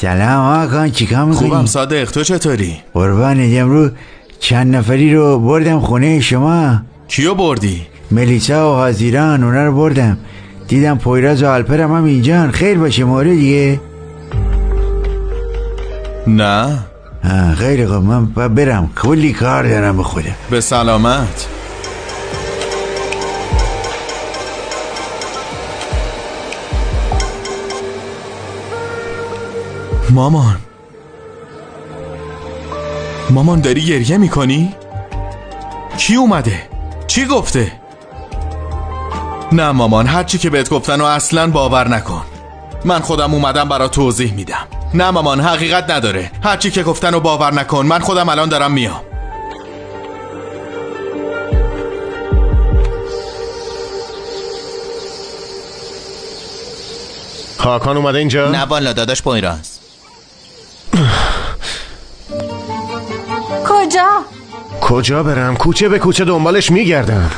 سلام آقا، چیکار میکنی؟ خوبم صادق، تو چطوری؟ قربانت. امروز چند نفری رو بردم خونه شما. کیو بردی؟ ملیسا و حاضیران، اونا رو بردم. دیدم پویراز و آلپرم هم اینجان. خیر باشه موره دیگه. نه خیلی خوب، من برم، کلی کار دارم به خودم. به سلامت. مامان داری گریه میکنی؟ کی اومده؟ چی گفته؟ نه مامان، هرچی که بهت گفتن و اصلا باور نکن. من خودم اومدم برات توضیح میدم. نه مامان، حقیقت نداره. هرچی که گفتن و باور نکن. من خودم الان دارم میام. هاکان اومده اینجا؟ نه والا داداش پویراز. کجا برم؟ کوچه به کوچه دنبالش میگردم.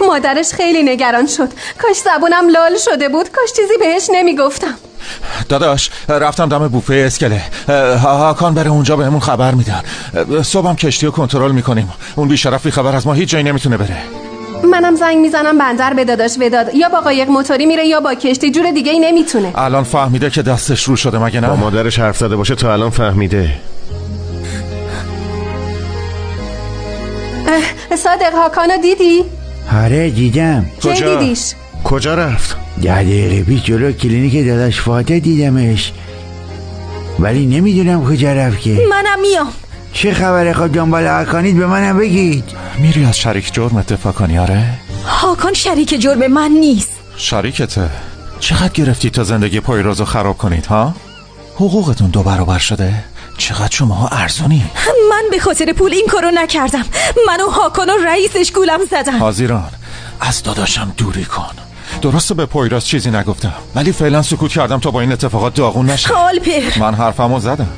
مادرش خیلی نگران شد. کاش زبونم لال شده بود، کاش چیزی بهش نمیگفتم. داداش رفتم دم بوفه اسکله. هاکان بره اونجا بهمون خبر میدن. صبحم کشتی رو کنترل میکنیم. اون بیشرفی خبر از ما هیچ جایی نمیتونه بره. منم زنگ میزنم بندر به داداش وداد، یا با قایق موتوری میره یا با کشتی، جور دیگه ای نمیتونه. الان فهمیده که دستش رو شده مگه نه؟ با مادرش حرف زده باشه تا الان فهمیده. صادق هاکانو دیدی؟ آره دیدم. کی دیدیش؟ کجا رفت؟ 10 دقیقه پیش جلو کلینیک داداش فاتح دیدمش، ولی نمیدونم کجا رفت که. منم میام. چه خبره؟ خب دنبال هاکانید به منم بگید. میری از شریک جرم اتفاق کنی؟ آره هاکان شریک جرم من نیست. شریکته؟ چقدر گرفتی تا زندگی پویرازو خراب کنید ها؟ حقوقتون 2 برابر شده؟ چقدر شماها ارزونی. من به خاطر پول این کارو نکردم. منو هاکان و رئیسش گولم زدن. حاضران از داداشم دوری کن. درسته به پویراز چیزی نگفتم، ولی فعلا سکوت کردم تا با این اتفاقات داغون نشه. آلپر، من حرفمو زدم.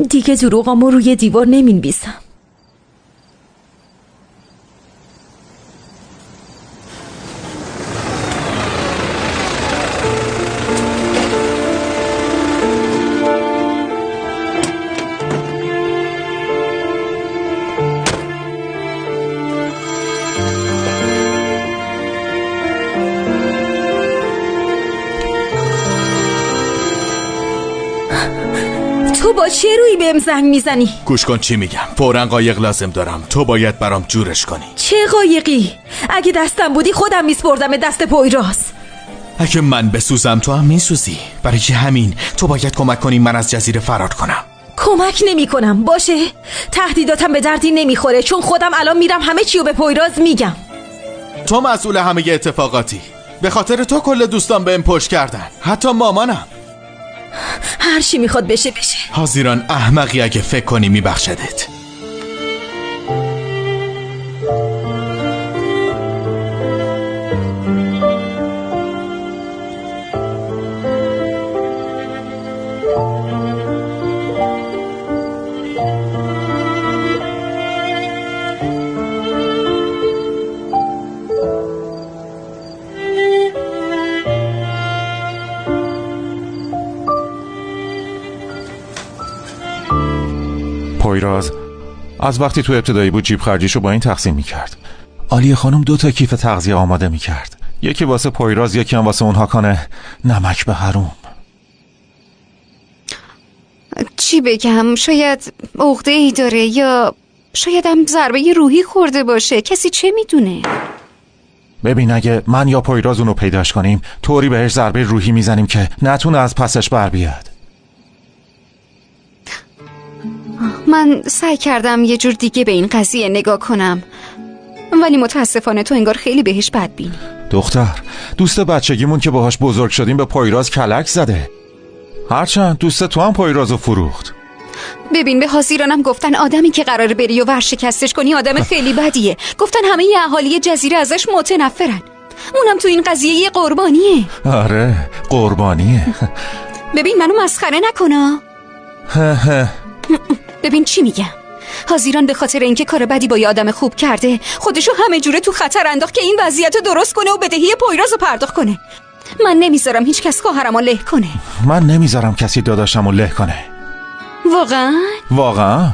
دیگه دروغامو روی دیوار نمینویسم. تو با چه روی بهم زنگ میزنی؟ گوش کن چی میگم. فوراً قایق لازم دارم. تو باید برام جورش کنی. چه قایقی؟ اگه دستم بودی خودم میسپردم دست پویراز. اگه من بسوزم تو هم میسوزی. برای همین تو باید کمک کنی من از جزیره فرار کنم. کمک نمی کنم باشه؟ تهدیداتم به دردی نمیخوره، چون خودم الان میرم همه چیو به پویراز میگم. تو مسئول همه اتفاقاتی. به خاطر تو کل دوستان بهم پشت کردن، حتی مامانم. هر چی میخواد بشه. حاضران احمقی اگه فکر کنی میبخشدت. پویراز از وقتی تو ابتدایی بود جیب خرجیشو با این تقسیم میکرد. آلیه خانم 2 تا کیف تغذیه آماده میکرد، یکی واسه پویراز، یکی هم واسه اون هاکانه نمک به حروم. چی بگم؟ شاید عقده ای داره یا شاید هم ضربه روحی خورده باشه، کسی چه میدونه؟ ببین اگه من یا پویراز اونو پیداش کنیم طوری بهش ضربه روحی میزنیم که نتونه از پسش بر بیاد. من سعی کردم یه جور دیگه به این قضیه نگاه کنم، ولی متاسفانه تو انگار خیلی بهش بدبینی. دختر، دوست بچگیمون که باهاش بزرگ شدیم به پویراز کلک زده، هرچند دوست تو هم پویرازو فروخت. ببین به حاضرانم گفتن آدمی که قراره بری و ورشکستش کنی آدم خیلی بدیه. گفتن همه ی اهالی جزیره ازش متنفرن. اونم تو این قضیه یه قربانیه. آره قربانیه. ببین منو مسخره نکنا. ببین چی میگم، حاضران به خاطر اینکه کار بدی با یه آدم خوب کرده خودشو همه جوره تو خطر انداخت که این وضعیت رو درست کنه و بدهی پویرازو پرداخت کنه. من نمیذارم هیچ کس خواهرمو له کنه. من نمیذارم کسی داداشمو له کنه. واقعا؟ واقعا.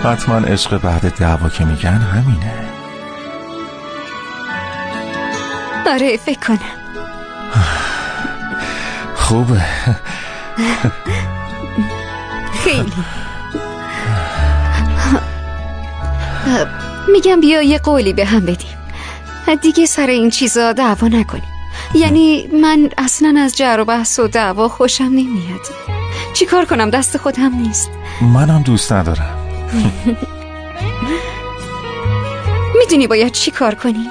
حتما عشق بعد دعوا که میگن همینه. آره فکر کنم. خوبه. خیلی. میگم بیا یه قولی به هم بدیم، دیگه سر این چیزا دعوا نکنیم. یعنی من اصلا از جر و بحث و دعوا خوشم نمیاد. چی کار کنم؟ دست خودم نیست. منم دوست ندارم. میدونی باید چی کار کنیم؟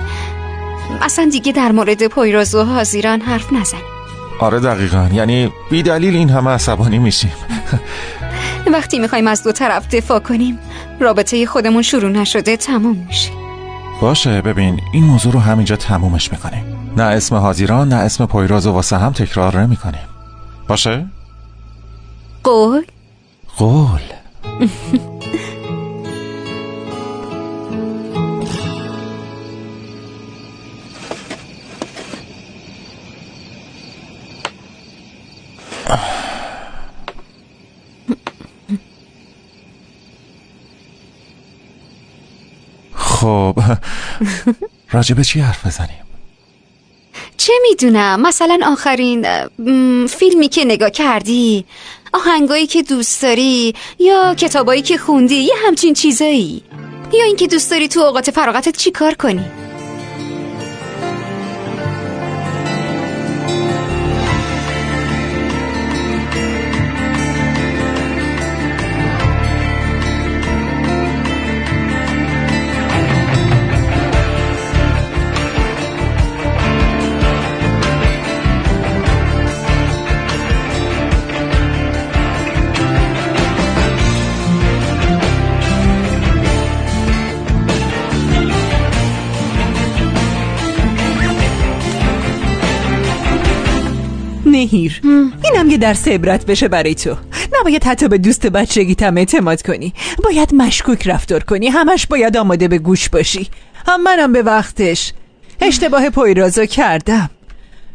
اصلا دیگه در مورد پویراز و حاضران حرف نزنیم. آره دقیقاً، یعنی بی دلیل این همه عصبانی میشیم. وقتی میخوایم از 2 طرف دفاع کنیم رابطه خودمون شروع نشده تموم میشه. باشه ببین این موضوع رو همینجا تمومش میکنیم. نه اسم حاضران نه اسم پویراز و واسه هم تکرار نمیکنیم. باشه؟ قول؟ قول. خب راجبه چی حرف بزنیم؟ چه میدونم، مثلا آخرین فیلمی که نگاه کردی، آهنگایی که دوست داری، یا کتابایی که خوندی، یه همچین چیزایی، یا اینکه دوست داری تو اوقات فراغتت چی کار کنی. مهیر، اینم یه درس عبرت بشه برای تو. نباید حتی به دوست بچگیت هم اعتماد کنی. باید مشکوک رفتار کنی. همش باید آماده به گوش باشی. منم به وقتش اشتباه پویرازو کردم.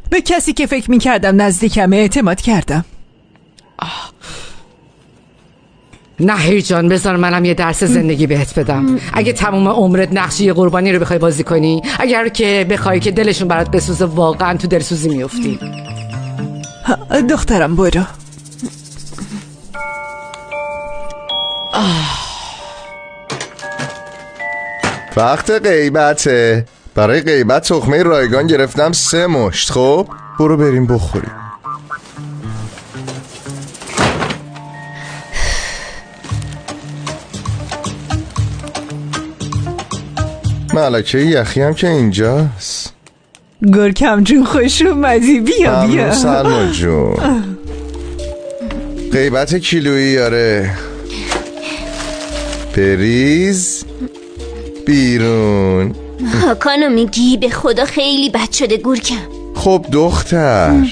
به کسی که فکر میکردم نزدیکم اعتماد کردم. نهیر جان بذار منم یه درس زندگی بهت بدم. اگه تمام عمرت نقش یه قربانی رو بخوای بازی کنی، اگر که بخوای که دلشون برات بسوزه، واقعا تو دلسوزی میفتی. دخترم برو. وقت غیبته. برای غیبت تخمه رایگان گرفتم 3 مشت. خب برو بریم بخوریم. ملکه یخی هم که اینجاست. گرکم جون خوش اومدی. بیا بیا. سلما جون. غیبت کیلویی یاره. بریز بیرون. هاکانو میگی؟ به خدا خیلی بد شده گورکم. خب دختر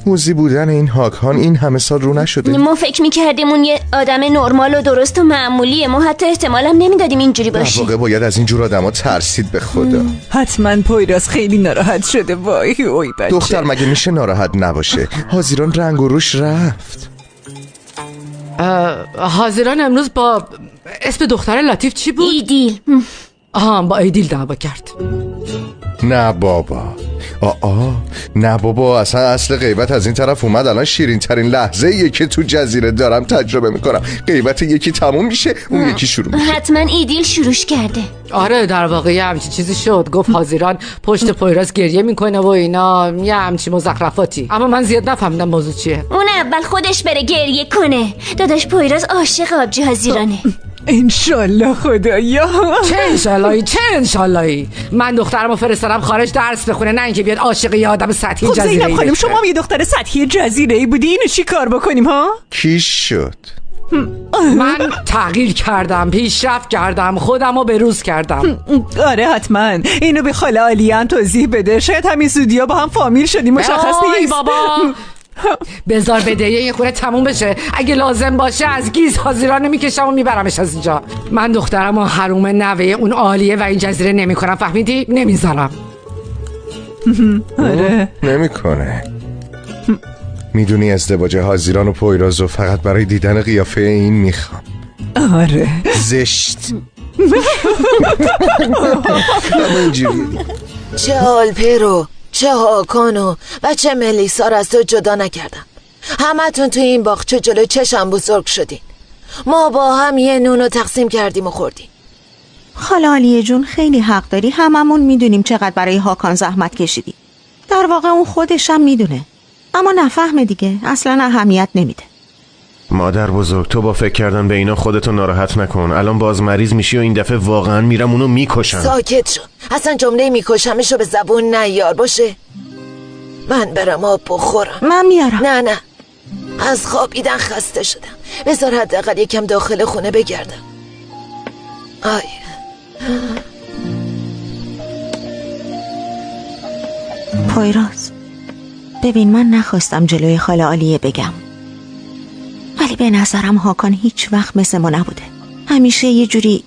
موزی بودن این هاکان این همه سال رو نشده. ما فکر میکردیم اون یه آدم نرمال و درست و معمولیه. ما حتی احتمالم نمیدادیم اینجوری باشه. واقعا باید از این جور آدما ترسید به خدا. حتما پویراز خیلی ناراحت شده. وای اوی بچه. دختر مگه میشه ناراحت نباشه؟ حاضران رنگ و روش رفت. حاضران امروز با اسم دختر لطیف چی بود؟ ایدیل. با ایدیل دعوا کرد. نه بابا. نه بابا، اصل غیبت از این طرف اومد. الان شیرین ترین لحظه ایه که تو جزیره دارم تجربه میکنم. غیبت یکی تموم میشه، اون یکی شروع میشه. حتما ایدیل شروعش کرده. آره در واقع یه همچین چیزی شد. گفت حاضران پشت پویراز گریه میکنه و اینا، یه همچین مزخرفاتی. اما من زیاد نفهمیدم موضوع چیه. اون اول خودش بره گریه کنه. داداش پویراز عاشق آبجی حاضرانه. انشالله خدایا. چه انشاللهی؟ من دخترمو فرستادم خارج درس بخونه، نه اینکه بیاد عاشق یه آدم سطحی جزیره‌ای بشه. زینب خانم شما هم یه دختر سطحی جزیره‌ای بودی، اینو چی کار بکنیم ها؟ کی شد؟ من تغییر کردم، پیشرفت کردم، خودمو بروز کردم. آره حتما. اینو به خاله عالیه هم توضیح بده. شاید همین زودیا با هم فامیل شدیم، مشخص نیست. بابا بذار بدهی این خونه تموم بشه. اگه لازم باشه از گیز حاضرانه میکشم و میبرمش از اینجا. من دخترم و حروم نوه اون عالیه و این جزیره نمیکنم، فهمیدی؟ نمیذارم. آره نمیکنه. میدونی ازدواج حاضران و پویراز رو فقط برای دیدن قیافه این میخوام. آره زشت. چه آلپرو، چه هاکانو و چه ملیسا رو از تو جدا نکردم. همتون تو این باغچه جلو چشم بزرگ شدین. ما با هم یه نونو تقسیم کردیم و خوردیم. خاله عالیه جون خیلی حق داری. هممون میدونیم چقدر برای هاکان زحمت کشیدی. در واقع اون خودش هم میدونه، اما نفهمه دیگه، اصلا اهمیت نمیده. مادر بزرگ، تو با فکر کردن به اینا خودتو ناراحت نکن. الان باز مریض میشی و این دفعه واقعا میرم اونو میکشم. ساکت شو. اصلا جمله میکشمشو به زبون نیار باشه. من برم آب بخورم. من میارم. نه از خوابیدن خسته شدم. بذار حداقل یکم داخل خونه بگردم. آی پویراز، ببین من نخواستم جلوی خاله عالیه بگم، ولی به نظرم هاکان هیچ وقت مثل ما نبوده. همیشه یه جوری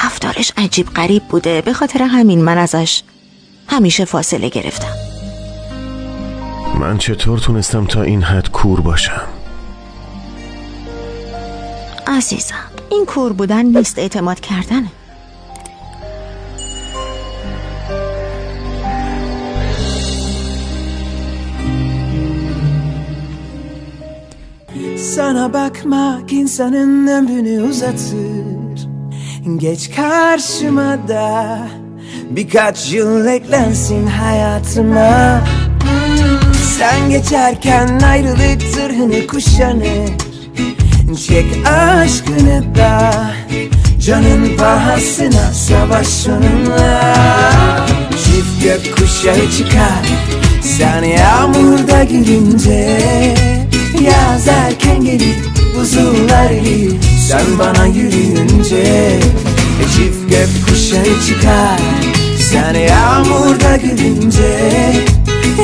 رفتارش عجیب غریب بوده. به خاطر همین من ازش همیشه فاصله گرفتم. من چطور تونستم تا این حد کور باشم؟ عزیزم این کور بودن نیست، اعتماد کردنه. Sana bakmak insanın ömrünü uzatır. Geç karşıma da birkaç yıl eklensin hayatıma. Sen geçerken ayrılık zırhını kuşanır. Çek aşkını da canın pahasına savaş onunla. Çift gökkuşağı çıkar sen yağmurda gülünce. Yaz erken gelir, buzullar erir sen bana yürüyünce. Çift gökkuşağı çıkar sen yağmurda gülünce.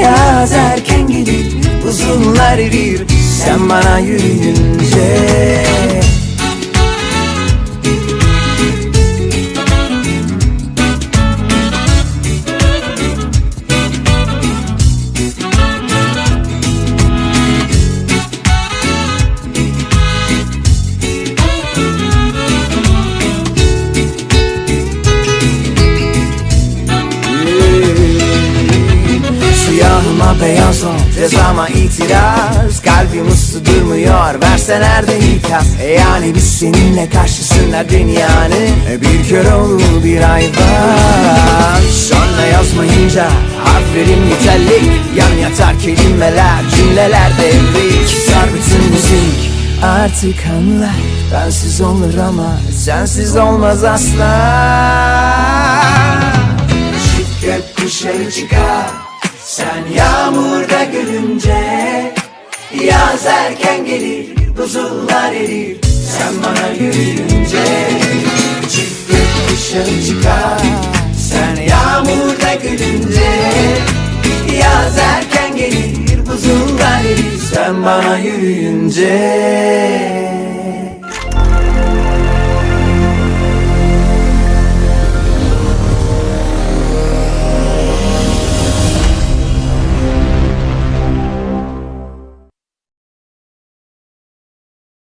Yaz erken gelir, buzullar erir sen bana yürüyünce. Siyahıma beyaz ol, cezama itiraz. Kalbim uslu durmuyor, verse nerede ikaz. Yani biz seninle karşısında dünyanın bir kör olur bir ay var. Sonra yazmayınca harflerim nitelik. Yan yatar kelimeler, cümleler devrik. Sar bütün müzik, artık anla. Bensiz olur ama sensiz olmaz asla. Çift gökkuşağı çıkar sen yağmurda gülünce. Yaz erken gelir, buzullar erir sen bana yürüyünce. Çift gökkuşağı çıkar sen yağmurda gülünce. Yaz erken gelir, upuzun galibi sen bana yürüyünce.